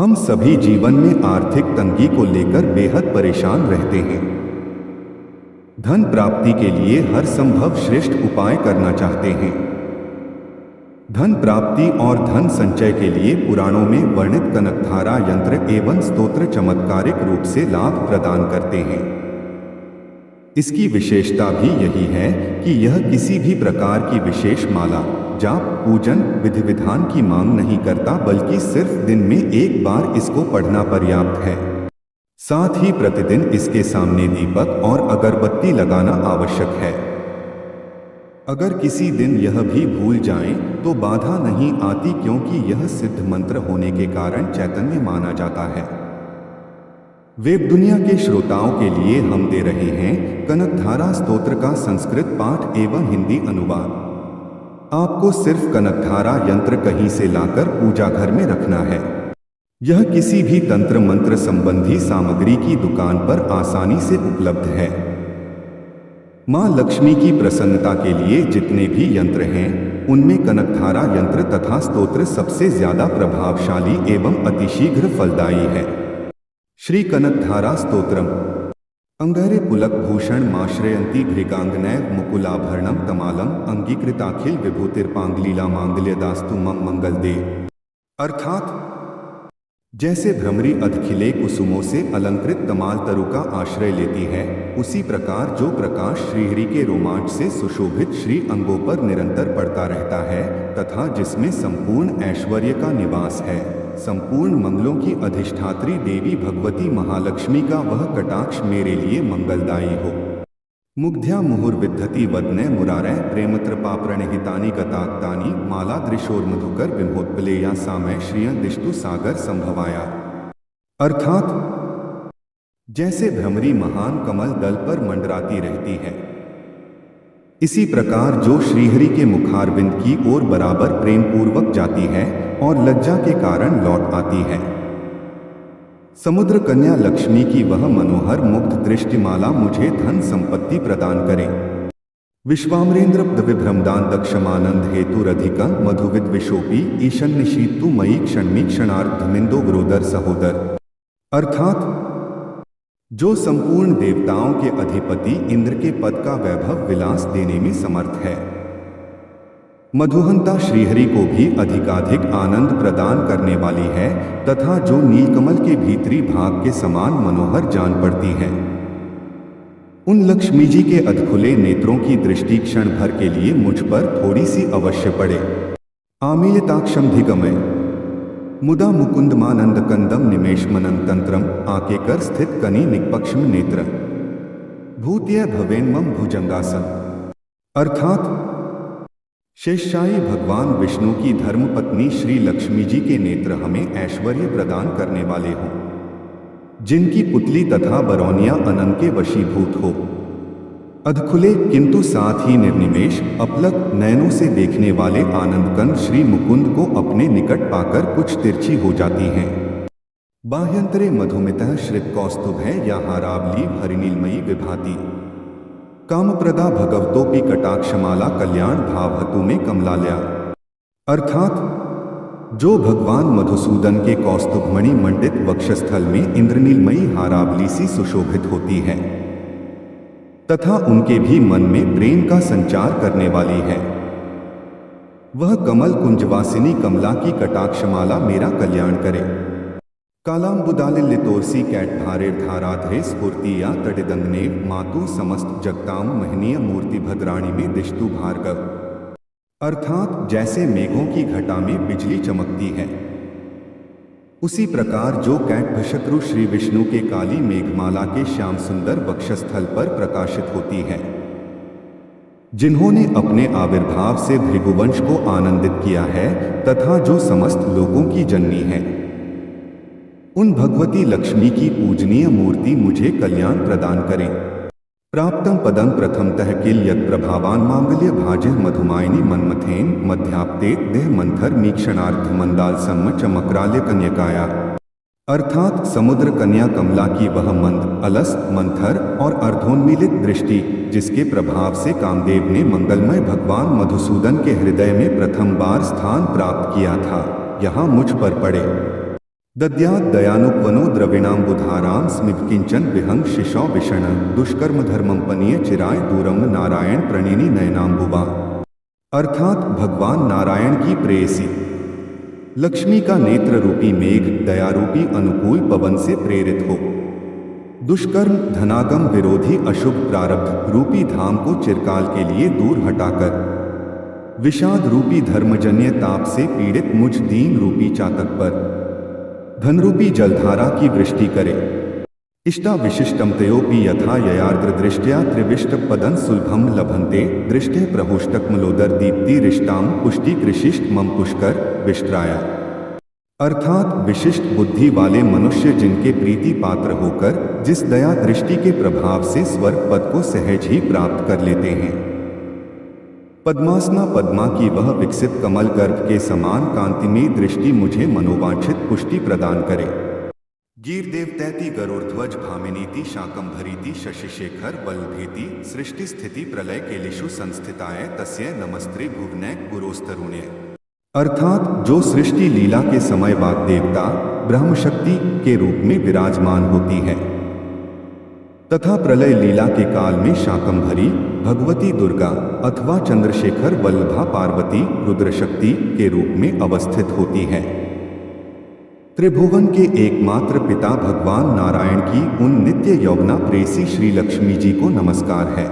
हम सभी जीवन में आर्थिक तंगी को लेकर बेहद परेशान रहते हैं। धन प्राप्ति के लिए हर संभव श्रेष्ठ उपाय करना चाहते हैं। धन प्राप्ति और धन संचय के लिए पुराणों में वर्णित कनकधारा यंत्र एवं स्तोत्र चमत्कारिक रूप से लाभ प्रदान करते हैं। इसकी विशेषता भी यही है कि यह किसी भी प्रकार की विशेष माला, जाप, पूजन, विधि विधान की मांग नहीं करता, बल्कि सिर्फ दिन में एक बार इसको पढ़ना पर्याप्त है। साथ ही प्रतिदिन इसके सामने दीपक और अगरबत्ती लगाना आवश्यक है। अगर किसी दिन यह भी भूल जाएं तो बाधा नहीं आती, क्योंकि यह सिद्ध मंत्र होने के कारण चैतन्य माना जाता है। वेब दुनिया के श्रोताओं के लिए हम दे रहे हैं कनकधारा स्तोत्र का संस्कृत पाठ एवं हिंदी अनुवाद। आपको सिर्फ कनकधारा यंत्र कहीं से लाकर पूजा घर में रखना है। यह किसी भी तंत्र मंत्र संबंधी सामग्री की दुकान पर आसानी से उपलब्ध है। मां लक्ष्मी की प्रसन्नता के लिए जितने भी यंत्र हैं, उनमें कनकधारा यंत्र तथा स्तोत्र सबसे ज्यादा प्रभावशाली एवं अतिशीघ्र फलदायी है। श्री कनकधारा स्तोत्रम। अंगहरे पुलक भूषण माश्रयंती भृगांगनैव मुकुलाभरणम तमालम अंगीकृताखिल विभूतिर्पांगलीला मांगल्यदास्तु मम मंगल दे। अर्थात जैसे भ्रमरी अधखिले कुसुमों से अलंकृत तमाल तरु का आश्रय लेती है, उसी प्रकार जो प्रकाश श्रीहरि के रोमांच से सुशोभित श्री अंगों पर निरंतर पड़ता रहता है तथा जिसमें संपूर्ण ऐश्वर्य का निवास है, संपूर्ण मंगलों की अधिष्ठात्री देवी भगवती महालक्ष्मी का वह कटाक्ष मेरे लिए मंगलदायी हो। मुग्ध्या मुहुर्विद्धति वदने मुरारय प्रेमत्रपाप्रणहितानि गताक्तानि मालादृशोर्मधुकर विमोत्पलेया सामय श्रियं दिष्टु सागर संभवाया। अर्थात जैसे भ्रमरी महान कमल दल पर मंडराती रहती है, इसी प्रकार जो श्रीहरि के मुखारविंद की ओर बराबर प्रेम पूर्वक जाती है और लज्जा के कारण लौट आती है, समुद्र कन्या लक्ष्मी की वह मनोहर मुग्ध दृष्टिमाला मुझे धन संपत्ति प्रदान करे। विश्वामरेंद्र विभ्रमदान दक्षमानंद हेतुरधिका मधुविद विशोपी ईशन निशीतु मयि क्षणमी क्षणार्धमिंदो ग्रोदर सहोदर। अर्थात जो संपूर्ण देवताओं के अधिपति इंद्र के पद का वैभव विलास देने में समर्थ है, मधुहंता श्रीहरि को भी अधिकाधिक आनंद प्रदान करने वाली है तथा जो नीलकमल के भीतरी भाग के समान मनोहर जान पड़ती है। उन लक्ष्मी जी के अधखुले नेत्रों की दृष्टि क्षण भर के लिए मुझ पर थोड़ी सी अवश्य पड़े। आमीयताक्षम धिगमय मुदा मुकुंदमानंद कंदम निमेशमनं तंत्रम आकेकर स्थित कनि निक्पक्षम नेत्र भूत्य भवेन्मम भुजंगासन। अर्थात शेषशाही भगवान विष्णु की धर्मपत्नी श्री लक्ष्मी जी के नेत्र हमें ऐश्वर्य प्रदान करने वाले हों, जिनकी पुतली तथा बरौनिया अनंत के वशीभूत हो। अधखुले किंतु साथ ही निर्निमेष अपलक नयनों से देखने वाले आनंदकंद श्री मुकुंद को अपने निकट पाकर कुछ तिरछी हो जाती हैं। बाह्यंतरे मधुमितः श्रित कौस्तुभ है या हारावली हरिनीलमयी विभाति कामप्रदा भगवतोपि कटाक्षमाला कल्याण भावहतु में कमलालया। अर्थात जो भगवान मधुसूदन के कौस्तुभमणि मंडित वक्षस्थल में इंद्रनीलमयी हारावली सी सुशोभित होती है तथा उनके भी मन में प्रेम का संचार करने वाली है, वह कमल कुंजवासिनी कमला की कटाक्षमाला मेरा कल्याण करे। कालाम्बुदालिल्लितोर्सी कैटभारेर्धाराधरे स्फूर्तिया तटिदंगने मातु समस्त जगताम महनीय मूर्ति भद्राणी में दिष्टु भार्गव। अर्थात जैसे मेघों की घटा में बिजली चमकती है, उसी प्रकार जो कैटभशत्रु श्री विष्णु के काली मेघमाला के श्याम सुंदर वक्षस्थल पर प्रकाशित होती है, जिन्होंने अपने आविर्भाव से भृगुवंश को आनंदित किया है तथा जो समस्त लोगों की जननी है, उन भगवती लक्ष्मी की पूजनीय मूर्ति मुझे कल्याण प्रदान करें। प्राप्तं पदं प्रथमतः किल यत् प्रभावान मांगल्य भाजः मधुमायिनी मन्मथेन मध्याप्ते देह मंथर मीक्षणार्थ मंदाल सम्म चमक्राल्य कन्यकाया। अर्थात समुद्र कन्या कमला की वह मंद, अलस, मंथर और अर्धोन्मीलित दृष्टि, जिसके प्रभाव से कामदेव ने मंगलमय भगवान मधुसूदन के हृदय में प्रथम बार स्थान प्राप्त किया था, यहाँ मुझ पर पड़े। दद्यात् दयानुपवनो द्रविणाम्बुधारां स्मितकिंचन विहंग शिशौ विषण दुष्कर्म धर्मं पनीय चिराय दूरम नारायण प्रणिनी नयनाम्बुवा। अर्थात भगवान नारायण की प्रेयसी लक्ष्मी का नेत्र रूपी मेघ दयारूपी अनुकूल पवन से प्रेरित हो दुष्कर्म धनागम विरोधी अशुभ प्रारब्ध रूपी धाम को चिरकाल के लिए दूर हटाकर विषाद रूपी धर्मजन्य ताप से पीड़ित मुझ दीन रूपी चातक पर धनरूपी जलधारा की वृष्टि करे। इष्टा विशिष्टमतयोपि यथा ययार्द्र दृष्टया त्रिविष्ट पदन सुलभम लभन्ते दृष्टे प्रहुष्टकमलोदर दीप्ति रिष्टाम पुष्टि कृशिष्ट मम पुष्कर विष्ट्राया। अर्थात विशिष्ट बुद्धि वाले मनुष्य जिनके प्रीति पात्र होकर जिस दया दृष्टि के प्रभाव से स्वर्ग पद को सहज ही प्राप्त कर लेते हैं। पद्मासना पद्मा की वह विकसित कमल गर्भ के समान कांतिमय दृष्टि मुझे मनोवांछित पुष्टि प्रदान करे। गीर्देवतैति गरुड़ध्वज भामिनीति शाकंभरीति शशिशेखर वल्लभेति सृष्टि स्थिति प्रलय केलिषु संस्थिताय तस्य नमस्ते भुवने गुरोस्तरुण्य। अर्थात जो सृष्टि लीला के समय वाग देवता ब्रह्मशक्ति के रूप में विराजमान होती है तथा प्रलय लीला के काल में शाकंभरी भगवती दुर्गा अथवा चंद्रशेखर वल्लभा पार्वती रुद्रशक्ति के रूप में अवस्थित होती है। त्रिभुवन के एकमात्र पिता भगवान नारायण की उन नित्य यौवना प्रेसी श्री लक्ष्मी जी को नमस्कार है।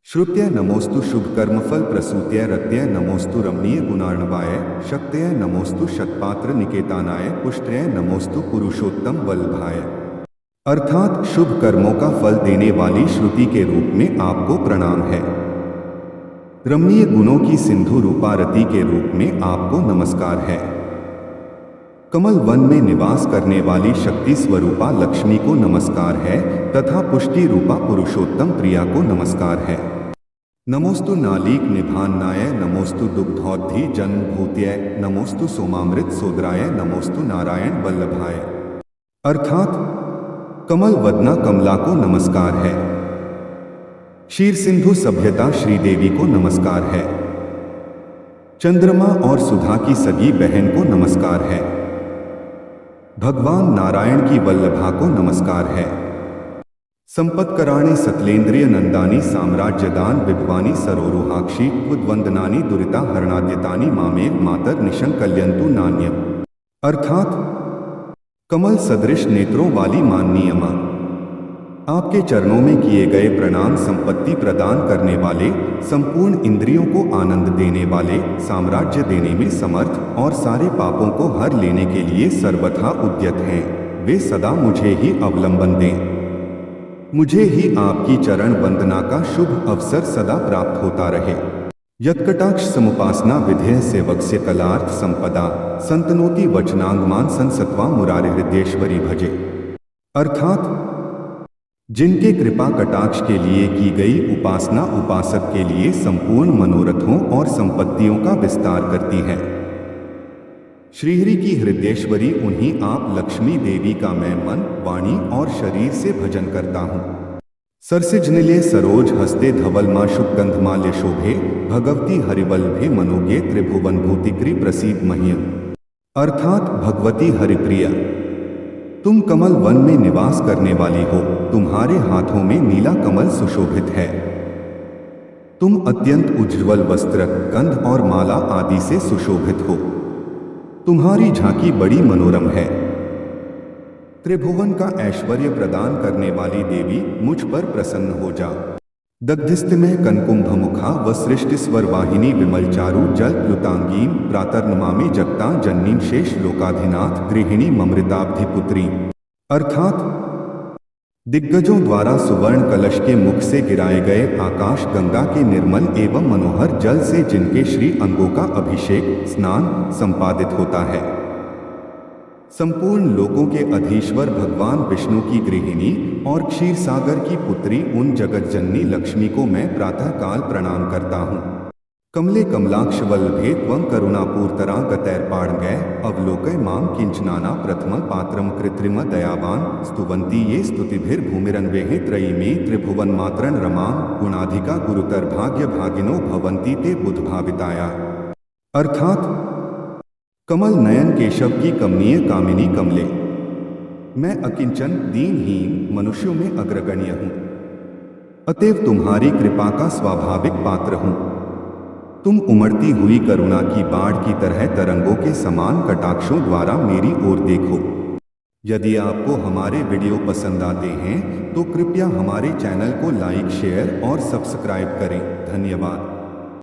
श्रुत्य नमोस्तु शुभ कर्मफल प्रसूत्य रत्य नमोस्तु रमणीय गुणार्णवाय शक्तय नमोस्तु शतपात्र निकेतानाय पुष्ट्य नमोस्तु पुरुषोत्तम वल्लभाय। अर्थात शुभ कर्मों का फल देने वाली श्रुति के रूप में आपको प्रणाम है। रमणीय गुणों की सिंधु रूपा रति के रूप में आपको नमस्कार है। कमल वन में निवास करने वाली शक्ति स्वरूपा लक्ष्मी को नमस्कार है तथा पुष्टि रूपा पुरुषोत्तम प्रिया को नमस्कार है। नमोस्तु नालीक निभान्नाय नमोस्तु दुग्धोद्धि जन्मभूत्य नमोस्तु सोमामृत सोदराय नमोस्तु नारायण वल्लभाय। अर्थात कमल वदना कमला को नमस्कार है। क्षीर सिंधु सभ्यता श्रीदेवी को नमस्कार है। चंद्रमा और सुधा की सगी बहन को नमस्कार है। भगवान नारायण की वल्लभा को नमस्कार है। संपत्कराणि सतलेन्द्रिय नंदानी साम्राज्यदान विभवानी सरोरुहाक्षी उद्वंदनानी दुरिता हरणाद्यतानी मामे मातर निशंकल्यंतु नान्यम। अर्थात कमल सदृश नेत्रों वाली माननीय मां, आपके चरणों में किए गए प्रणाम संपत्ति प्रदान करने वाले, संपूर्ण इंद्रियों को आनंद देने वाले, साम्राज्य देने में समर्थ और सारे पापों को हर लेने के लिए सर्वथा उद्यत हैं। वे सदा मुझे ही अवलंबन दें। मुझे ही आपकी चरण वंदना का शुभ अवसर सदा प्राप्त होता रहे। यत्कटाक्ष समुपासना विधेय सेवक्स्य कलार्थ संपदा संतनोति वचनांगमान संसत्वा मुरारि हृदयेश्वरी भजे। अर्थात जिनके कृपा कटाक्ष के लिए की गई उपासना उपासक के लिए संपूर्ण मनोरथों और संपत्तियों का विस्तार करती है। श्रीहरि की हृदयेश्वरी उन्हीं आप लक्ष्मी देवी का मैं मन, वाणी और शरीर से भजन करता हूँ। सरसिजनिले सरोज हस्ते धवलमा शुकगंधमाल्य शोभे भगवती हरिवल्लभे मनोगे त्रिभुवन भूतिक्री प्रसीद मह्यम। अर्थात भगवती हरिप्रिया, तुम कमल वन में निवास करने वाली हो, तुम्हारे हाथों में नीला कमल सुशोभित है। तुम अत्यंत उज्ज्वल वस्त्र, गंध और माला आदि से सुशोभित हो। तुम्हारी झांकी बड़ी मनोरम है। त्रिभुवन का ऐश्वर्य प्रदान करने वाली देवी, मुझ पर प्रसन्न हो जा। दग्धिस्तिमय कनकुंभमुखा व सृष्टिस्वर वाहिनी विमल चारु जल प्लुतांगीं प्रातर्नमामि जगतां जननीं शेष लोकाधिनाथ गृहिणी ममृताब्धिपुत्री। अर्थात दिग्गजों द्वारा सुवर्ण कलश के मुख से गिराए गए आकाश गंगा के निर्मल एवं मनोहर जल से जिनके श्री अंगों का अभिषेक स्नान संपादित होता है। संपूर्ण लोकों के अधीश्वर भगवान विष्णु की गृहिणी और क्षीर सागर की पुत्री उन जगत जननी लक्ष्मी को मैं प्रातः काल प्रणाम करता हूँ। कमले कमलाक्ष वल्लभे त्वं करुणापूर्तरा गतैर्पाण्गै अवलोकय मां किंचनाना प्रथम पात्रम कृत्रिम दयावान स्तुवन्ति ये स्तुतिभिर्भूमिरन्वेहे त्रयी मे त्रिभुवन मातरन रमां गुणाधिका गुरुतर भाग्य भागिनो भवन्ति ते बुधभाविताया। अर्थात कमल नयन केशव की कमनीय कामिनी कमले। मैं अकिंचन दीनहीन मनुष्यों में अग्रगण्य हूं, अतएव तुम्हारी कृपा का स्वाभाविक पात्र हूं। तुम उमड़ती हुई करुणा की बाढ़ की तरह तरंगों के समान कटाक्षों द्वारा मेरी ओर देखो। यदि आपको हमारे वीडियो पसंद आते हैं तो कृपया हमारे चैनल को लाइक, शेयर और सब्सक्राइब करें। धन्यवाद।